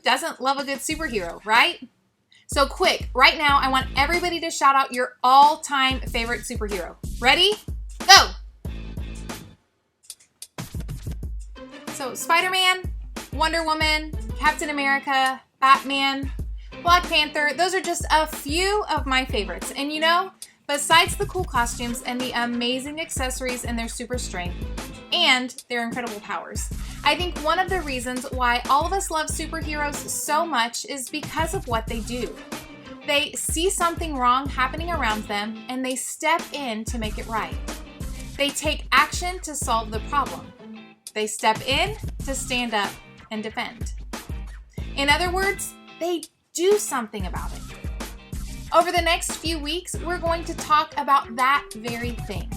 doesn't love a good superhero, right? So quick, right now, I want everybody to shout out your all-time favorite superhero. Ready? Go! So Spider-Man, Wonder Woman, Captain America, Batman, Black Panther, those are just a few of my favorites. And you know, besides the cool costumes and the amazing accessories and their super strength and their incredible powers, I think one of the reasons why all of us love superheroes so much is because of what they do. They see something wrong happening around them and they step in to make it right. They take action to solve the problem. They step in to stand up and defend. In other words, they do something about it. Over the next few weeks, we're going to talk about that very thing.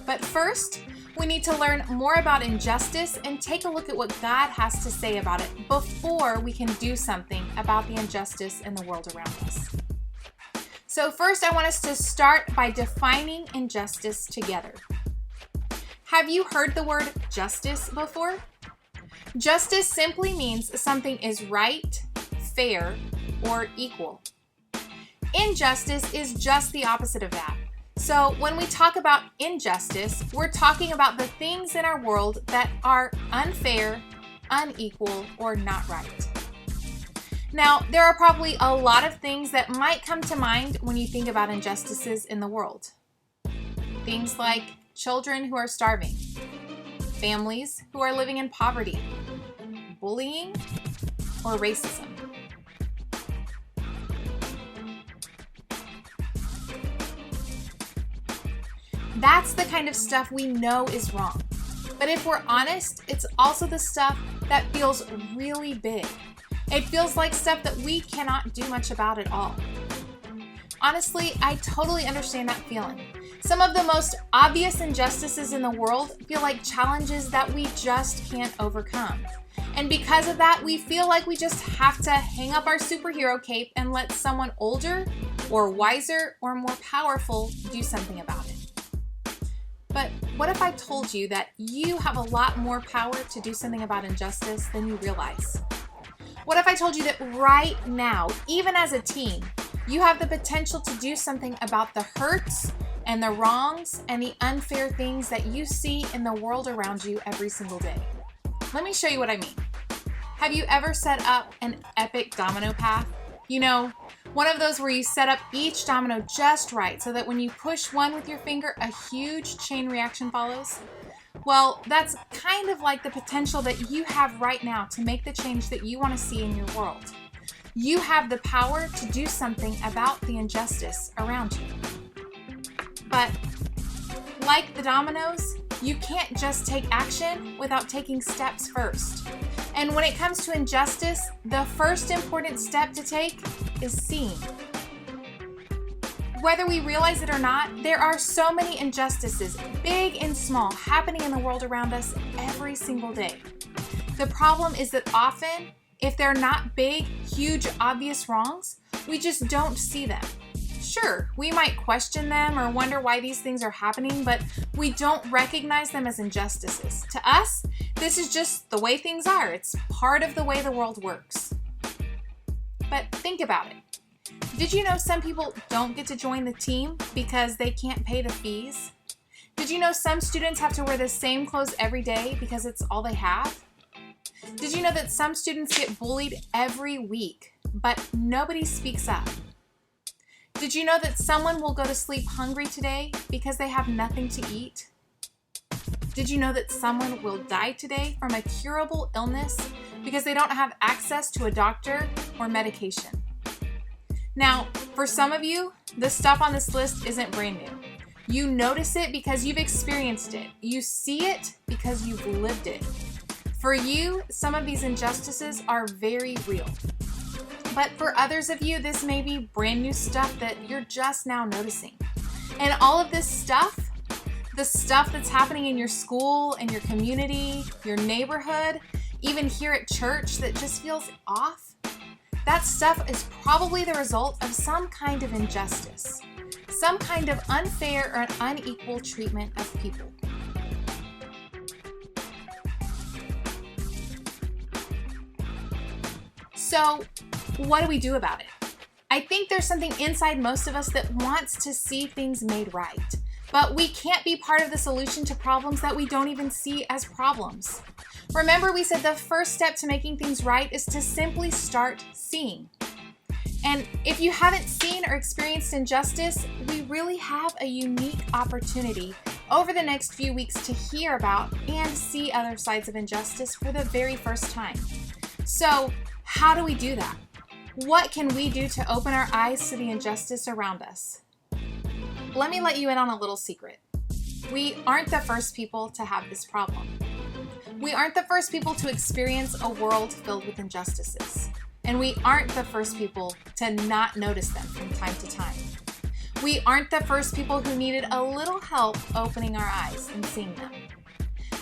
But first, we need to learn more about injustice and take a look at what God has to say about it before we can do something about the injustice in the world around us. So first, I want us to start by defining injustice together. Have you heard the word justice before? Justice simply means something is right, fair, or equal. Injustice is just the opposite of that. So when we talk about injustice, we're talking about the things in our world that are unfair, unequal, or not right. Now, there are probably a lot of things that might come to mind when you think about injustices in the world. Things like children who are starving, families who are living in poverty, bullying, or racism. That's the kind of stuff we know is wrong. But if we're honest, it's also the stuff that feels really big. It feels like stuff that we cannot do much about at all. Honestly, I totally understand that feeling. Some of the most obvious injustices in the world feel like challenges that we just can't overcome. And because of that, we feel like we just have to hang up our superhero cape and let someone older or wiser or more powerful do something about it. But what if I told you that you have a lot more power to do something about injustice than you realize? What if I told you that right now, even as a teen, you have the potential to do something about the hurts and the wrongs and the unfair things that you see in the world around you every single day? Let me show you what I mean. Have you ever set up an epic domino path? You know, one of those where you set up each domino just right so that when you push one with your finger, a huge chain reaction follows? Well, that's kind of like the potential that you have right now to make the change that you want to see in your world. You have the power to do something about the injustice around you. But like the dominoes, you can't just take action without taking steps first. And when it comes to injustice, the first important step to take is seeing. Whether we realize it or not, there are so many injustices, big and small, happening in the world around us every single day. The problem is that often, if they're not big, huge, obvious wrongs, we just don't see them. Sure, we might question them or wonder why these things are happening, but we don't recognize them as injustices. To us, this is just the way things are. It's part of the way the world works. But think about it. Did you know some people don't get to join the team because they can't pay the fees? Did you know some students have to wear the same clothes every day because it's all they have? Did you know that some students get bullied every week, but nobody speaks up? Did you know that someone will go to sleep hungry today because they have nothing to eat? Did you know that someone will die today from a curable illness because they don't have access to a doctor or medication? Now, for some of you, the stuff on this list isn't brand new. You notice it because you've experienced it. You see it because you've lived it. For you, some of these injustices are very real. But for others of you, this may be brand new stuff that you're just now noticing. And all of this stuff, the stuff that's happening in your school, in your community, your neighborhood, even here at church that just feels off, that stuff is probably the result of some kind of injustice, some kind of unfair or unequal treatment of people. So what do we do about it? I think there's something inside most of us that wants to see things made right, but we can't be part of the solution to problems that we don't even see as problems. Remember, we said the first step to making things right is to simply start seeing. And if you haven't seen or experienced injustice, we really have a unique opportunity over the next few weeks to hear about and see other sides of injustice for the very first time. So, how do we do that? What can we do to open our eyes to the injustice around us? Let me let you in on a little secret. We aren't the first people to have this problem. We aren't the first people to experience a world filled with injustices. And we aren't the first people to not notice them from time to time. We aren't the first people who needed a little help opening our eyes and seeing them.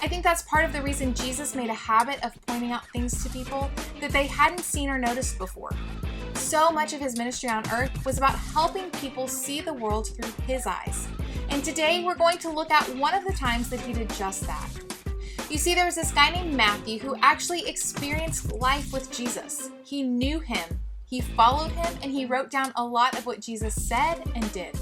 I think that's part of the reason Jesus made a habit of pointing out things to people that they hadn't seen or noticed before. So much of his ministry on earth was about helping people see the world through his eyes. And today we're going to look at one of the times that he did just that. You see, there was this guy named Matthew who actually experienced life with Jesus. He knew him, he followed him, and he wrote down a lot of what Jesus said and did.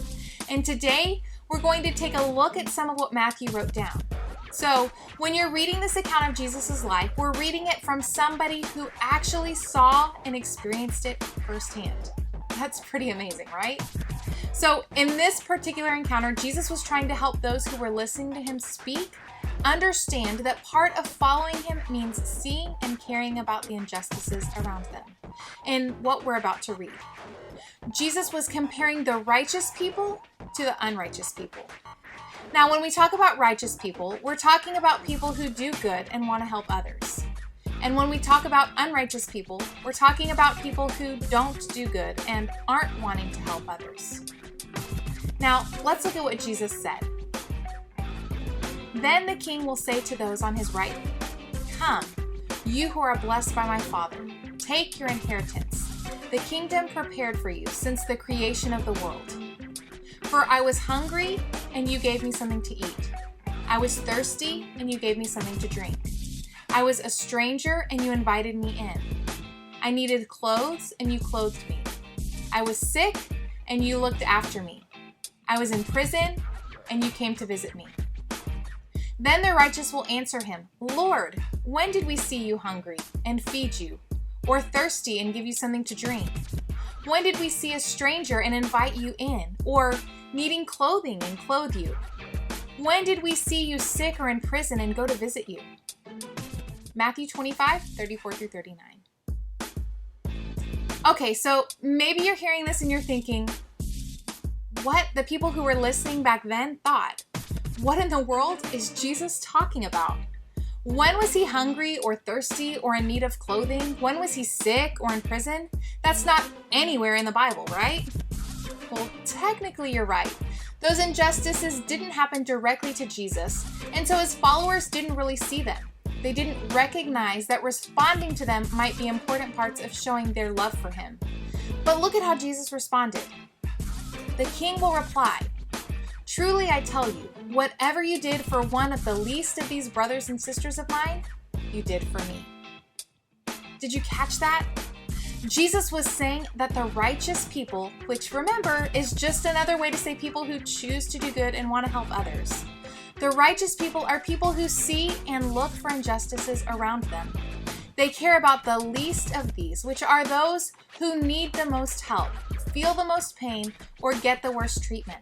And today we're going to take a look at some of what Matthew wrote down. So when you're reading this account of Jesus' life, we're reading it from somebody who actually saw and experienced it firsthand. That's pretty amazing, right? So in this particular encounter, Jesus was trying to help those who were listening to him speak understand that part of following him means seeing and caring about the injustices around them. And what we're about to read. Jesus was comparing the righteous people to the unrighteous people. Now, when we talk about righteous people, we're talking about people who do good and want to help others. And when we talk about unrighteous people, we're talking about people who don't do good and aren't wanting to help others. Now, let's look at what Jesus said. Then the king will say to those on his right, "Come, you who are blessed by my Father, take your inheritance, the kingdom prepared for you since the creation of the world. For I was hungry, and you gave me something to eat. I was thirsty, and you gave me something to drink. I was a stranger, and you invited me in. I needed clothes, and you clothed me. I was sick, and you looked after me. I was in prison, and you came to visit me." Then the righteous will answer him, "Lord, when did we see you hungry and feed you, or thirsty and give you something to drink? When did we see a stranger and invite you in, or needing clothing and clothe you? When did we see you sick or in prison and go to visit you?" Matthew 25:34-39. Okay, so maybe you're hearing this and you're thinking, what the people who were listening back then thought. What in the world is Jesus talking about? When was he hungry or thirsty or in need of clothing? When was he sick or in prison? That's not anywhere in the Bible, right? Well, technically you're right. Those injustices didn't happen directly to Jesus, and so his followers didn't really see them. They didn't recognize that responding to them might be important parts of showing their love for him. But look at how Jesus responded. The king will reply, "Truly I tell you, whatever you did for one of the least of these brothers and sisters of mine, you did for me." Did you catch that? Jesus was saying that the righteous people, which remember is just another way to say people who choose to do good and want to help others. The righteous people are people who see and look for injustices around them. They care about the least of these, which are those who need the most help, feel the most pain, or get the worst treatment.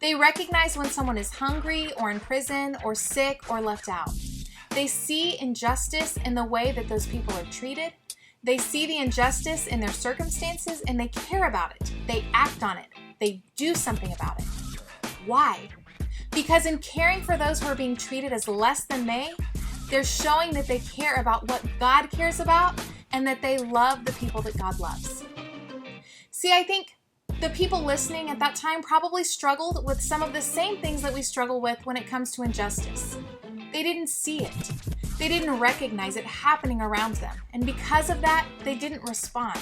They recognize when someone is hungry or in prison or sick or left out. They see injustice in the way that those people are treated. They see the injustice in their circumstances and they care about it. They act on it. They do something about it. Why? Because in caring for those who are being treated as less than they're showing that they care about what God cares about and that they love the people that God loves. See, I think the people listening at that time probably struggled with some of the same things that we struggle with when it comes to injustice. They didn't see it. They didn't recognize it happening around them. And because of that, they didn't respond.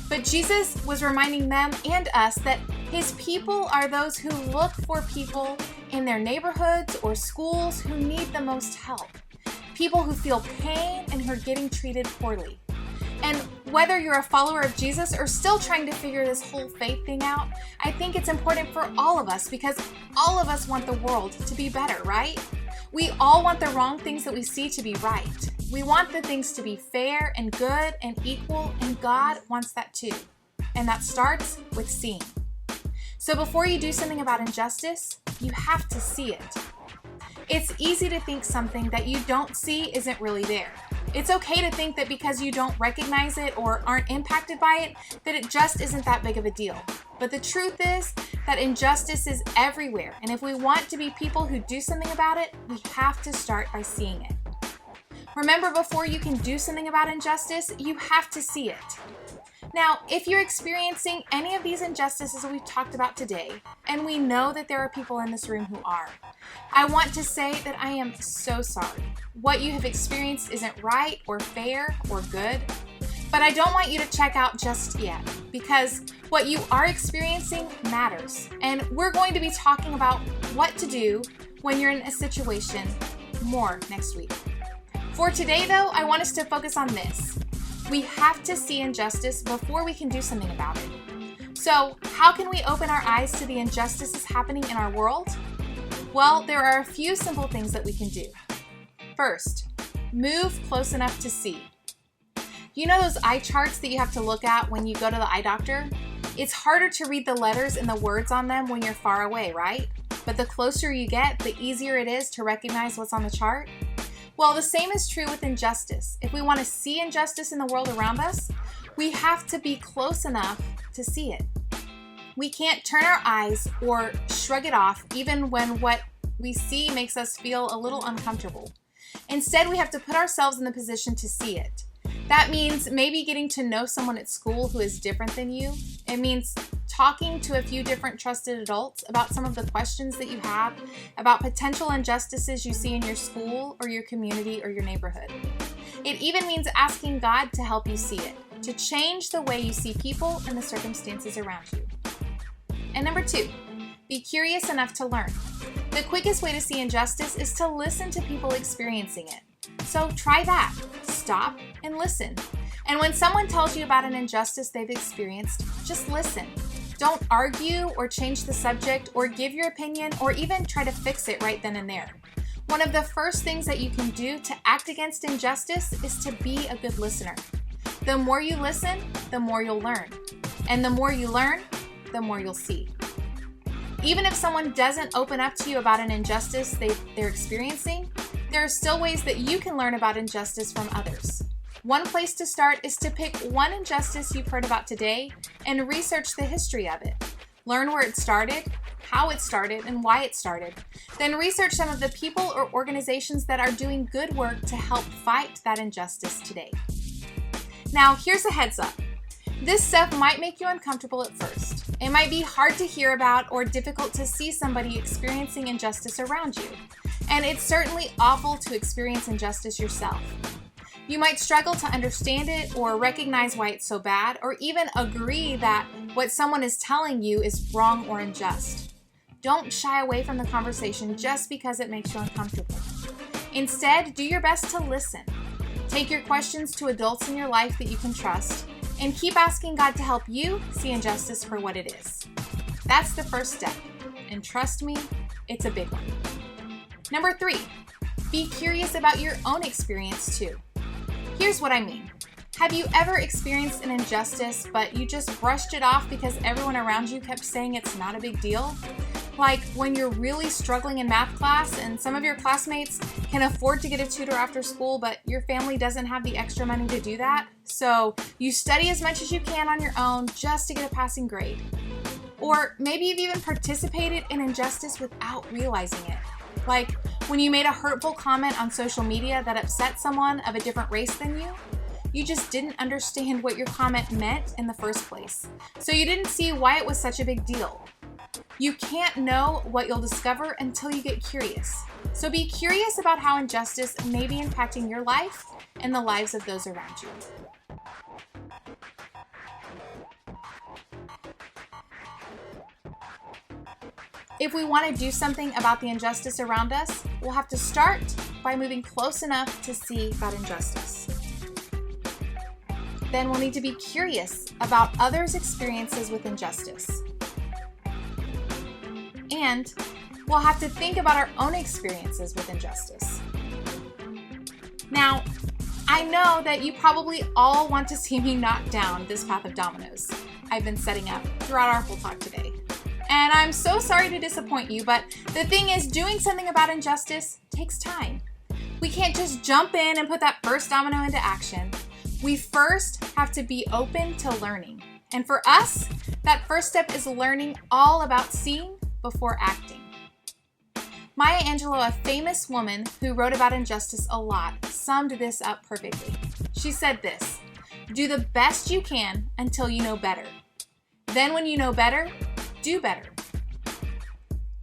But Jesus was reminding them and us that his people are those who look for people in their neighborhoods or schools who need the most help. People who feel pain and who are getting treated poorly. And whether you're a follower of Jesus or still trying to figure this whole faith thing out, I think it's important for all of us because all of us want the world to be better, right? We all want the wrong things that we see to be right. We want the things to be fair and good and equal, and God wants that too. And that starts with seeing. So before you do something about injustice, you have to see it. It's easy to think something that you don't see isn't really there. It's okay to think that because you don't recognize it or aren't impacted by it, that it just isn't that big of a deal. But the truth is that injustice is everywhere, and if we want to be people who do something about it, we have to start by seeing it. Remember, before you can do something about injustice, you have to see it. Now, if you're experiencing any of these injustices that we've talked about today, and we know that there are people in this room who are, I want to say that I am so sorry. What you have experienced isn't right or fair or good, but I don't want you to check out just yet, because what you are experiencing matters, and we're going to be talking about what to do when you're in a situation more next week. For today, though, I want us to focus on this. We have to see injustice before we can do something about it. So, how can we open our eyes to the injustices happening in our world? Well, there are a few simple things that we can do. First, move close enough to see. You know those eye charts that you have to look at when you go to the eye doctor? It's harder to read the letters and the words on them when you're far away, right? But the closer you get, the easier it is to recognize what's on the chart. Well, the same is true with injustice. If we want to see injustice in the world around us, we have to be close enough to see it. We can't turn our eyes or shrug it off even when what we see makes us feel a little uncomfortable. Instead, we have to put ourselves in the position to see it. That means maybe getting to know someone at school who is different than you. It means talking to a few different trusted adults about some of the questions that you have about potential injustices you see in your school or your community or your neighborhood. It even means asking God to help you see it, to change the way you see people and the circumstances around you. And number 2, be curious enough to learn. The quickest way to see injustice is to listen to people experiencing it. So try that. Stop and listen. And when someone tells you about an injustice they've experienced, just listen. Don't argue or change the subject or give your opinion or even try to fix it right then and there. One of the first things that you can do to act against injustice is to be a good listener. The more you listen, the more you'll learn. And the more you learn, the more you'll see. Even if someone doesn't open up to you about an injustice they're experiencing, there are still ways that you can learn about injustice from others. One place to start is to pick one injustice you've heard about today and research the history of it. Learn where it started, how it started, and why it started. Then research some of the people or organizations that are doing good work to help fight that injustice today. Now, here's a heads up. This stuff might make you uncomfortable at first. It might be hard to hear about or difficult to see somebody experiencing injustice around you. And it's certainly awful to experience injustice yourself. You might struggle to understand it or recognize why it's so bad, or even agree that what someone is telling you is wrong or unjust. Don't shy away from the conversation just because it makes you uncomfortable. Instead, do your best to listen. Take your questions to adults in your life that you can trust, and keep asking God to help you see injustice for what it is. That's the first step, and trust me, it's a big one. Number 3, be curious about your own experience too. Here's what I mean. Have you ever experienced an injustice, but you just brushed it off because everyone around you kept saying it's not a big deal? Like when you're really struggling in math class and some of your classmates can afford to get a tutor after school, but your family doesn't have the extra money to do that. So you study as much as you can on your own just to get a passing grade. Or maybe you've even participated in injustice without realizing it. Like when you made a hurtful comment on social media that upset someone of a different race than you. You just didn't understand what your comment meant in the first place. So you didn't see why it was such a big deal. You can't know what you'll discover until you get curious. So be curious about how injustice may be impacting your life and the lives of those around you. If we want to do something about the injustice around us, we'll have to start by moving close enough to see that injustice. then we'll need to be curious about others' experiences with injustice. And we'll have to think about our own experiences with injustice. Now, I know that you probably all want to see me knock down this path of dominoes I've been setting up throughout our whole talk today. And I'm so sorry to disappoint you, but the thing is, doing something about injustice takes time. We can't just jump in and put that first domino into action. We first have to be open to learning. And for us, that first step is learning all about seeing before acting. Maya Angelou, a famous woman who wrote about injustice a lot, summed this up perfectly. She said this: "Do the best you can until you know better. Then when you know better, do better."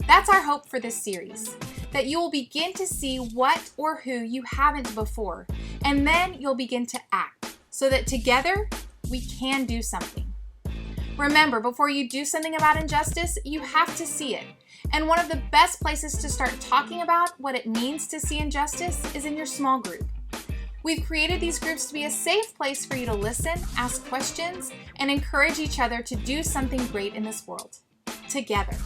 That's our hope for this series, that you will begin to see what or who you haven't before, and then you'll begin to act, so that together we can do something. Remember, before you do something about injustice, you have to see it. And one of the best places to start talking about what it means to see injustice is in your small group. We've created these groups to be a safe place for you to listen, ask questions, and encourage each other to do something great in this world, together.